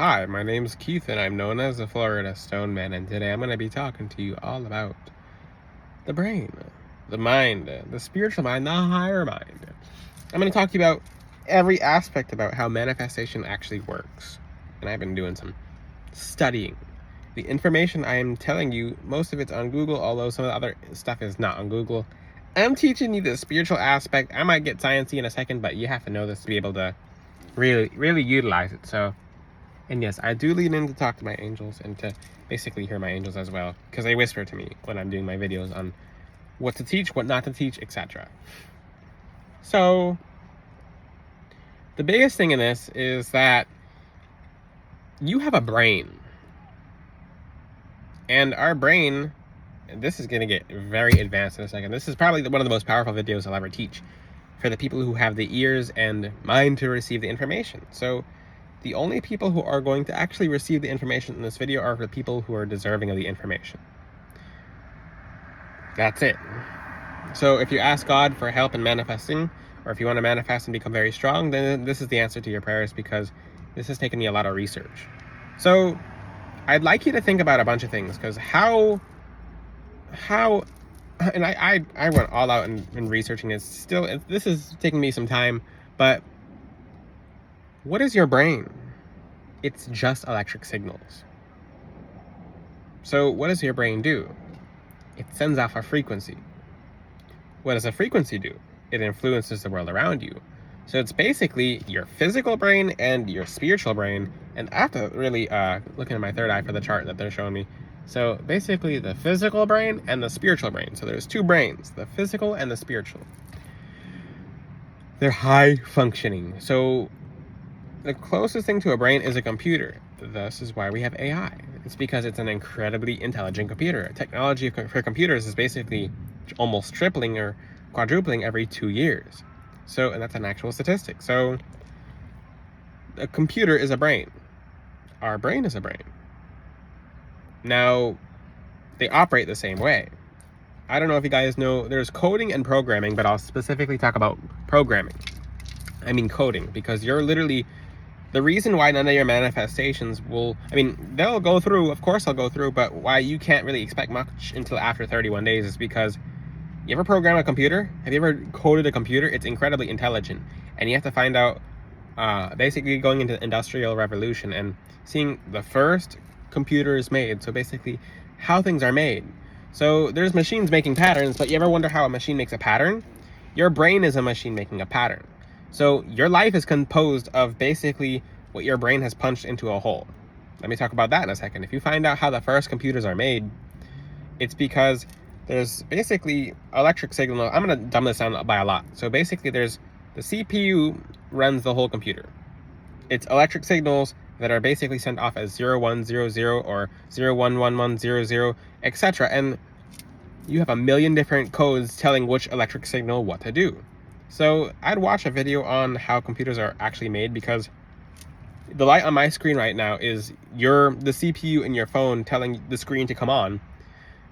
Hi, my name's Keith and I'm known as the Florida Stone Man, and today I'm going to be talking to you all about the brain, the mind, the spiritual mind, the higher mind. I'm going to talk to you about every aspect about how manifestation actually works. And I've been doing some studying. The information I am telling you, most of it's on Google, although some of the other stuff is not on Google. I'm teaching you the spiritual aspect. I might get sciencey in a second, but you have to know this to be able to really utilize it. And yes, I do lean in to talk to my angels and to basically hear my angels as well, because they whisper to me when I'm doing my videos on what to teach, what not to teach, etc. So, the biggest thing in this is that you have a brain. And our brain, and this is going to get very advanced in a second. This is probably one of the most powerful videos I'll ever teach for the people who have the ears and mind to receive the information. So, the only people who are going to actually receive the information in this video are the people who are deserving of the information. That's it. So if you ask God for help in manifesting, or if you want to manifest and become very strong, then this is the answer to your prayers, because this has taken me a lot of research. So I'd like you to think about a bunch of things, because and I went all out in researching this. This is taking me some time, but what is your brain? It's just electric signals. So what does your brain do? It sends off a frequency. What does a frequency do? It influences the world around you. So it's basically your physical brain and your spiritual brain. And I have to really look into my third eye for the chart that they're showing me. So basically the physical brain and the spiritual brain. So there's two brains, the physical and the spiritual. They're high functioning. So the closest thing to a brain is a computer. This is why we have AI. It's because it's an incredibly intelligent computer. Technology for computers is basically almost tripling or quadrupling every 2 years. So, and that's an actual statistic. So, a computer is a brain. Our brain is a brain. Now, they operate the same way. I don't know if you guys know, there's coding and programming, but I'll specifically talk about programming. I mean coding, because you're literally... The reason why none of your manifestations they'll go through, of course they'll go through, but why you can't really expect much until after 31 days is because you ever program a computer? Have you ever coded a computer? It's incredibly intelligent. And you have to find out, basically going into the Industrial Revolution and seeing the first computers made. So basically how things are made. So there's machines making patterns, but you ever wonder how a machine makes a pattern? Your brain is a machine making a pattern. So your life is composed of basically what your brain has punched into a hole. Let me talk about that in a second. If you find out how the first computers are made, it's because there's basically electric signal. I'm going to dumb this down by a lot. So basically there's the CPU runs the whole computer. It's electric signals that are basically sent off as 0100 or 011100, etc. And you have a million different codes telling which electric signal what to do. So I'd watch a video on how computers are actually made, because the light on my screen right now is the CPU in your phone telling the screen to come on.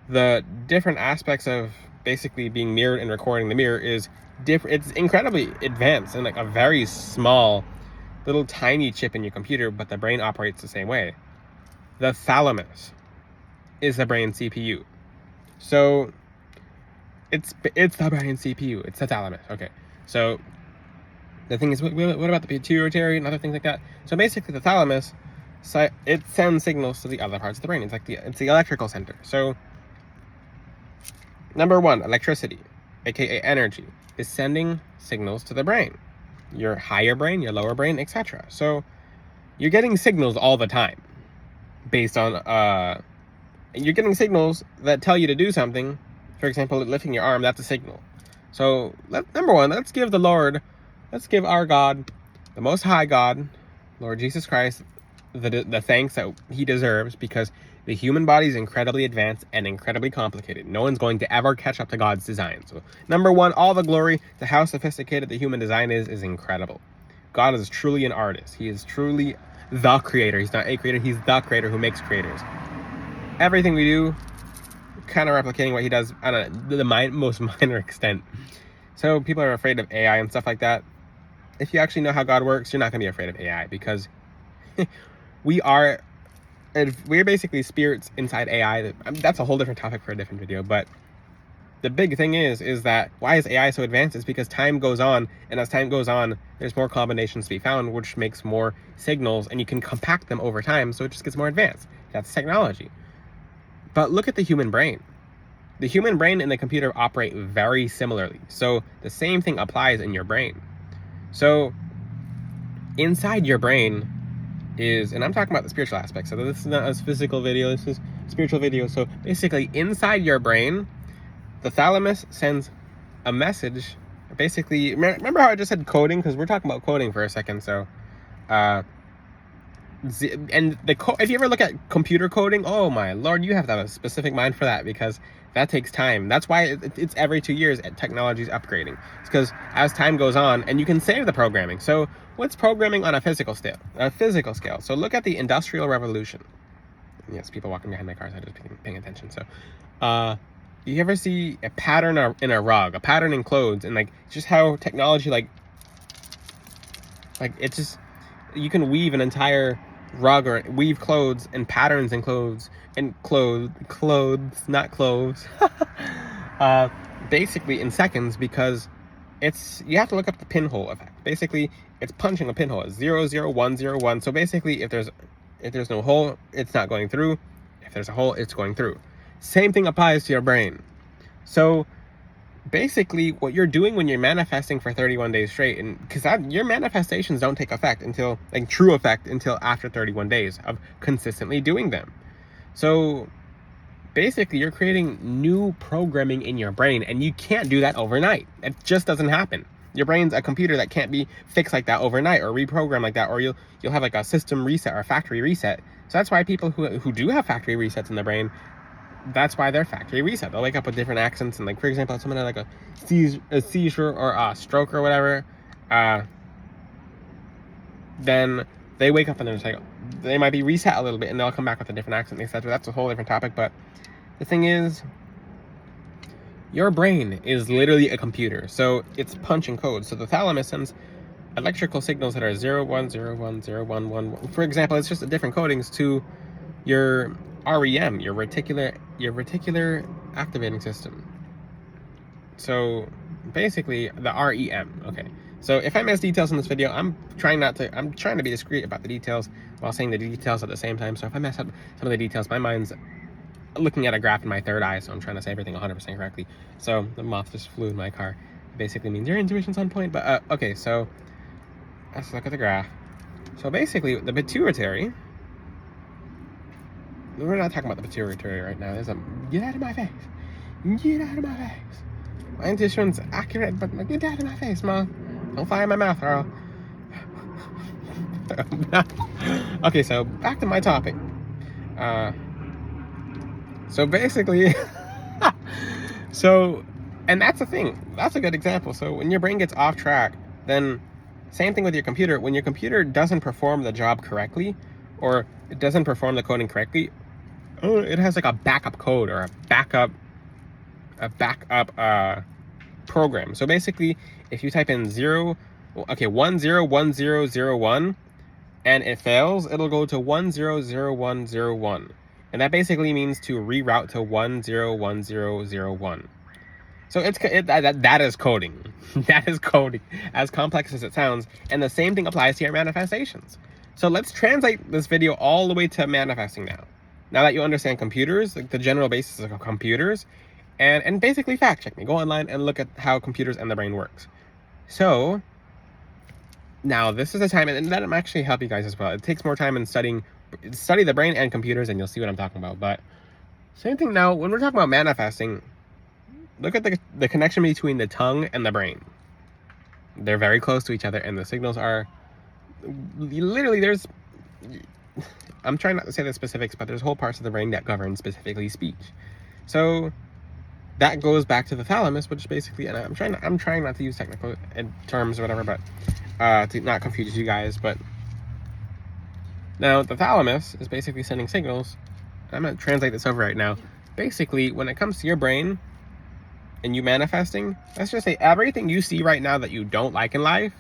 The different aspects of basically being mirrored and recording the mirror is different. It's incredibly advanced and like a very small little tiny chip in your computer, but the brain operates the same way. The thalamus is the brain CPU. So it's the brain CPU. It's the thalamus. Okay. So the thing is, what about the pituitary and other things like that? So basically the thalamus, it sends signals to the other parts of the brain. It's the electrical center. So number one, electricity, aka energy, is sending signals to the brain. Your higher brain, your lower brain, etc. So you're getting signals all the time based on you're getting signals that tell you to do something. For example, lifting your arm, that's a signal. So, number one, let's give our God, the Most High God, Lord Jesus Christ, the thanks that he deserves, because the human body is incredibly advanced and incredibly complicated. No one's going to ever catch up to God's design. So, number one, all the glory to how sophisticated the human design is incredible. God is truly an artist. He is truly the creator. He's not a creator, he's the creator who makes creators. Everything we do, kind of replicating what he does on the most minor extent. So people are afraid of AI and stuff like that. If you actually know how God works, you're not going to be afraid of AI, because we're basically spirits inside AI. That's a whole different topic for a different video, but the big thing is that why is AI so advanced? Is because time goes on, and as time goes on, there's more combinations to be found, which makes more signals, and you can compact them over time, so it just gets more advanced. That's technology. But look at the human brain. The human brain and the computer operate very similarly. So the same thing applies in your brain. So inside your brain is, and I'm talking about the spiritual aspect, so this is not a physical video, this is a spiritual video. So basically inside your brain, the thalamus sends a message. Basically, remember how I just said coding? Because we're talking about coding for a second. So, if you ever look at computer coding, oh my lord, you have to have a specific mind for that, because that takes time. That's why it's every 2 years technology is upgrading. It's because as time goes on, and you can save the programming. So, what's programming on a physical scale? So look at the Industrial Revolution. Yes, people walking behind my cars. I'm just paying attention. So, you ever see a pattern in a rug, a pattern in clothes, and like just how technology like it's just, you can weave an entire rug or weave clothes and patterns in clothes not clothes basically in seconds, because you have to look up the pinhole effect. Basically it's punching a pinhole at 0 0 1 0 1. So basically if there's no hole, it's not going through. If there's a hole, it's going through. Same thing applies to your brain. So basically what you're doing when you're manifesting for 31 days straight, and because your manifestations don't take effect until, like true effect, until after 31 days of consistently doing them. So basically you're creating new programming in your brain, and you can't do that overnight. It just doesn't happen. Your brain's a computer that can't be fixed like that overnight, or reprogrammed like that, or you'll have like a system reset or a factory reset. So that's why people who do have factory resets in their brain, that's why they're factory reset. They'll wake up with different accents, and like, for example, if someone had like a seizure or a stroke or whatever, then they wake up and they're like, they might be reset a little bit, and they'll come back with a different accent, etc. That's a whole different topic. But the thing is, your brain is literally a computer, so it's punching codes. So the thalamus sends electrical signals that are 0 1 0 1 0 1 1 1. For example, it's just different codings to your REM, your reticular activating system. So basically the REM. Okay, so if I miss details in this video, I'm trying to be discreet about the details while saying the details at the same time. So if I mess up some of the details, my mind's looking at a graph in my third eye, so I'm trying to say everything 100% correctly. So the moth just flew in my car. It basically means your intuition's on point. But okay, so let's look at the graph. So basically the pituitary, we're not talking about the pituitary right now. Get out of my face. Get out of my face. My intuition's accurate, but get out of my face, Mom. Don't fly in my mouth, or I'll... Okay, so back to my topic. So basically, and that's the thing. That's a good example. So when your brain gets off track, then same thing with your computer. When your computer doesn't perform the job correctly, or it doesn't perform the coding correctly, it has like a backup code or a backup program. So basically, if you type in 101001 and it fails, it'll go to 100101, and that basically means to reroute to 101001. So that is coding. That is coding, as complex as it sounds. And the same thing applies to your manifestations. So let's translate this video all the way to manifesting now. Now that you understand computers, like the general basis of computers, and basically fact check me. Go online and look at how computers and the brain works. So now this is the time, and that'll actually help you guys as well. It takes more time in study the brain and computers, and you'll see what I'm talking about. But same thing now, when we're talking about manifesting, look at the connection between the tongue and the brain. They're very close to each other, and the signals are literally, I'm trying not to say the specifics, but there's whole parts of the brain that govern specifically speech. So that goes back to the thalamus, which is basically, and I'm trying not to use technical terms or whatever, but to not confuse you guys. But now the thalamus is basically sending signals. I'm going to translate this over right now. Basically, when it comes to your brain and you manifesting, let's just say everything you see right now that you don't like in life,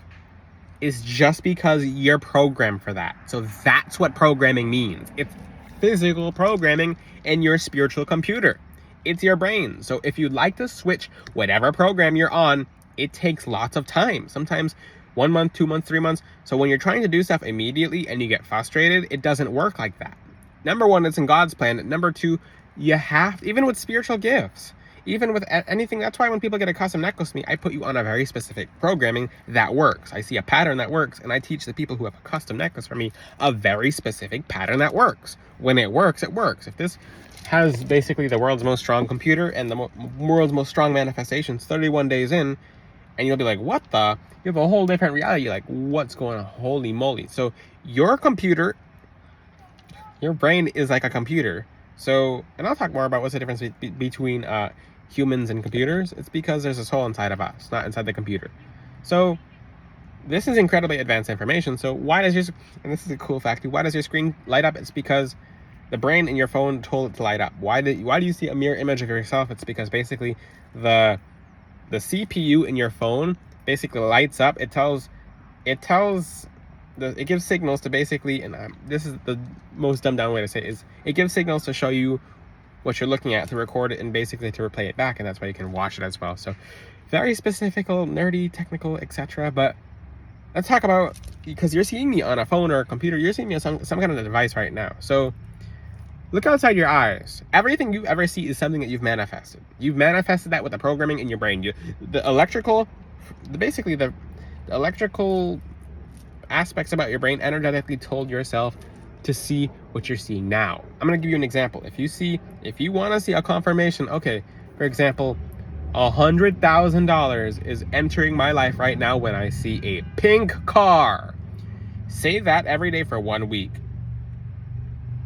is just because you're programmed for that. So that's what programming means. It's physical programming in your spiritual computer. It's your brain. So if you'd like to switch whatever program you're on, it takes lots of time. Sometimes 1 month, 2 months, 3 months. So when you're trying to do stuff immediately and you get frustrated, it doesn't work like that. Number one, it's in God's plan. Number two, you have, even with spiritual gifts, even with anything, that's why when people get a custom necklace from me, I put you on a very specific programming that works. I see a pattern that works, and I teach the people who have a custom necklace from me a very specific pattern that works. When it works, it works. If this has basically the world's most strong computer and the world's most strong manifestations 31 days in, and you'll be like, what the? You have a whole different reality. You're like, what's going on? Holy moly. So your computer, your brain is like a computer. So, and I'll talk more about what's the difference between humans and computers. It's because there's a soul inside of us, not inside the computer. So this is incredibly advanced information. So why does your, and this is a cool fact, why does your screen light up? It's because the brain in your phone told it to light up. Why do you see a mirror image of yourself? It's because basically the CPU in your phone basically lights up. It gives signals to basically, and this is the most dumbed down way to say it, is it gives signals to show you what you're looking at, to record it, and basically to replay it back, and that's why you can watch it as well. So very specific, nerdy, technical, etc. But let's talk about, because you're seeing me on a phone or a computer, you're seeing me on some kind of device right now. So look outside your eyes. Everything you ever see is something that you've manifested. You've manifested that with the programming in your brain. The electrical aspects about your brain energetically told yourself to see what you're seeing now. I'm going to give you an example. If you want to see a confirmation, okay, for example, $100,000 is entering my life right now when I see a pink car. Say that every day for 1 week.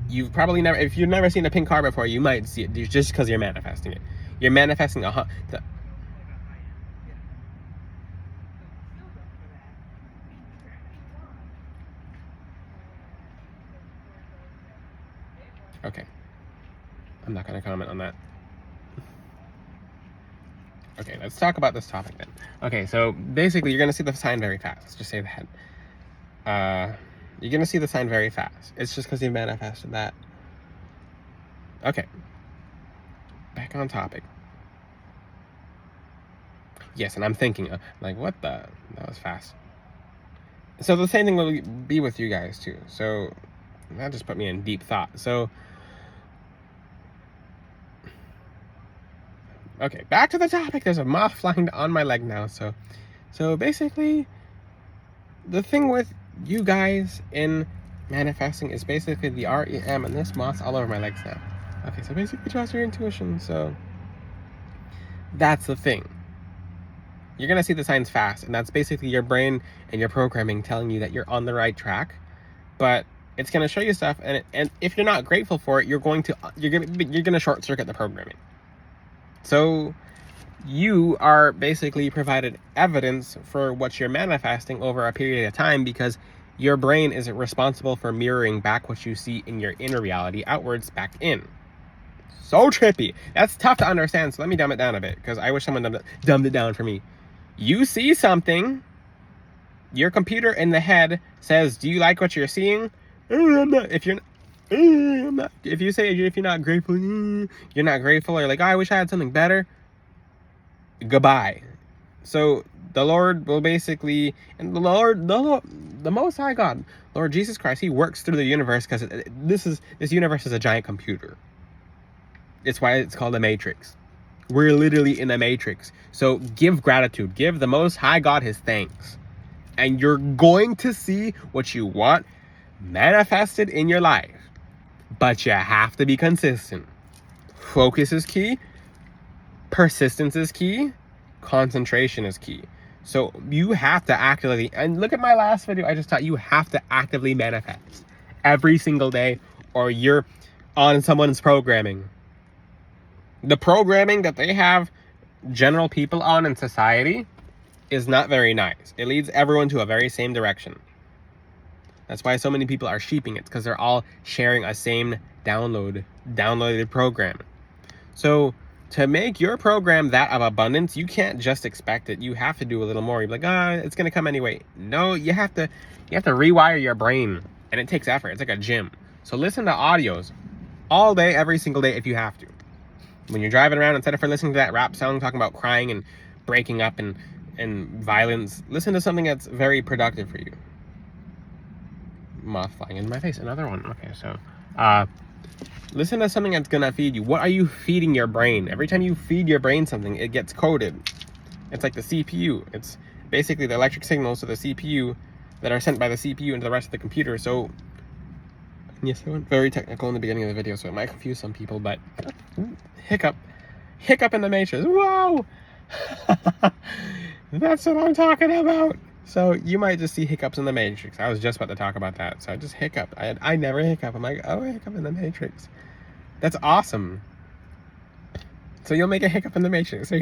You've probably never, if you've never seen a pink car before, you might see it just because you're manifesting it. You're manifesting okay. I'm not going to comment on that. Okay, let's talk about this topic then. Okay, so basically you're going to see the sign very fast. Let's just say that. You're going to see the sign very fast. It's just because you manifested that. Okay. Back on topic. Yes, and I'm thinking, like, what the? That was fast. So the same thing will be with you guys, too. So that just put me in deep thought. So, okay, back to the topic. There's a moth flying on my leg now. So basically, the thing with you guys in manifesting is basically the REM, and this moth's all over my legs now. Okay, so basically trust your intuition. So that's the thing. You're going to see the signs fast, and that's basically your brain and your programming telling you that you're on the right track. But it's going to show you stuff, and if you're not grateful for it, you're going to short circuit the programming. So you are basically provided evidence for what you're manifesting over a period of time, because your brain is responsible for mirroring back what you see in your inner reality outwards back in. So trippy. That's tough to understand, so let me dumb it down a bit, because I wish someone dumbed it down for me. You see something, your computer in the head says, do you like what you're seeing? If you're not grateful, you're not grateful, or you're like, oh, I wish I had something better, goodbye. So the Lord will basically, and the Most High God, Lord Jesus Christ, He works through the universe, because this universe is a giant computer. It's why it's called a matrix. We're literally in a matrix. So give gratitude. Give the Most High God His thanks. And you're going to see what you want manifested in your life. But you have to be consistent. Focus is key. Persistence is key. Concentration is key. So you have to actively, and look at my last video I just taught you, have to actively manifest every single day, or you're on someone's programming. The programming that they have general people on in society is not very nice. It leads everyone to a very same direction. That's why so many people are sheeping it, because they're all sharing a same downloaded program. So to make your program that of abundance, you can't just expect it. You have to do a little more. You're like, it's gonna come anyway. No, you have to rewire your brain, and it takes effort. It's like a gym. So listen to audios all day, every single day, if you have to. When you're driving around, instead of listening to that rap song talking about crying and breaking up and violence, listen to something that's very productive for you. Moth flying in my face. Another one. Okay, so listen to something that's gonna feed you. What are you feeding your brain? Every time you feed your brain something, it gets coded. It's like the CPU. It's basically the electric signals to the CPU that are sent by the CPU into the rest of the computer. So yes, I went very technical in the beginning of the video, so it might confuse some people, but hiccup in the matrix. Whoa! That's what I'm talking about. So you might just see hiccups in the matrix. I was just about to talk about that. So I just hiccup. I never hiccup. I'm like, oh, hiccup in the matrix. That's awesome. So you'll make a hiccup in the matrix. So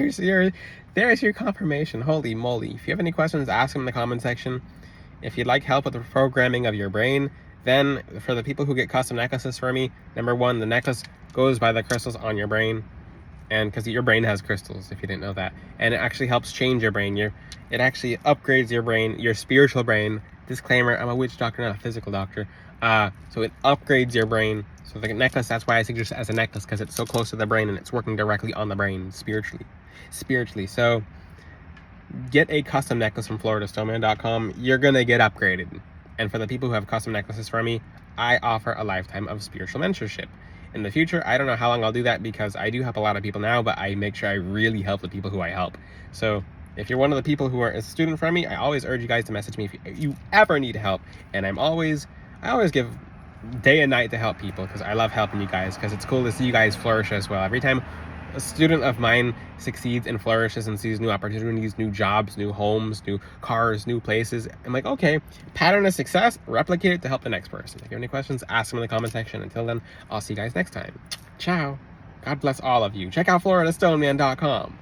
there's your confirmation. Holy moly. If you have any questions, ask them in the comment section. If you'd like help with the programming of your brain, then for the people who get custom necklaces for me, number one, the necklace goes by the crystals on your brain. And because your brain has crystals, if you didn't know that. And it actually helps change your brain. It actually upgrades your brain, your spiritual brain. Disclaimer, I'm a witch doctor, not a physical doctor. So it upgrades your brain. So the necklace, that's why I suggest it as a necklace, because it's so close to the brain and it's working directly on the brain spiritually. So get a custom necklace from FloridaStoneman.com. You're going to get upgraded. And for the people who have custom necklaces for me, I offer a lifetime of spiritual mentorship. In the future, I don't know how long I'll do that, because I do help a lot of people now, but I make sure I really help the people who I help. So if you're one of the people who are a student from me, I always urge you guys to message me if you ever need help. And I always give day and night to help people, because I love helping you guys, because it's cool to see you guys flourish as well. Every time a student of mine succeeds and flourishes and sees new opportunities, new jobs, new homes, new cars, new places, I'm like, okay, pattern of success, replicate it to help the next person. If you have any questions, ask them in the comment section. Until then, I'll see you guys next time. Ciao. God bless all of you. Check out FloridaStoneman.com.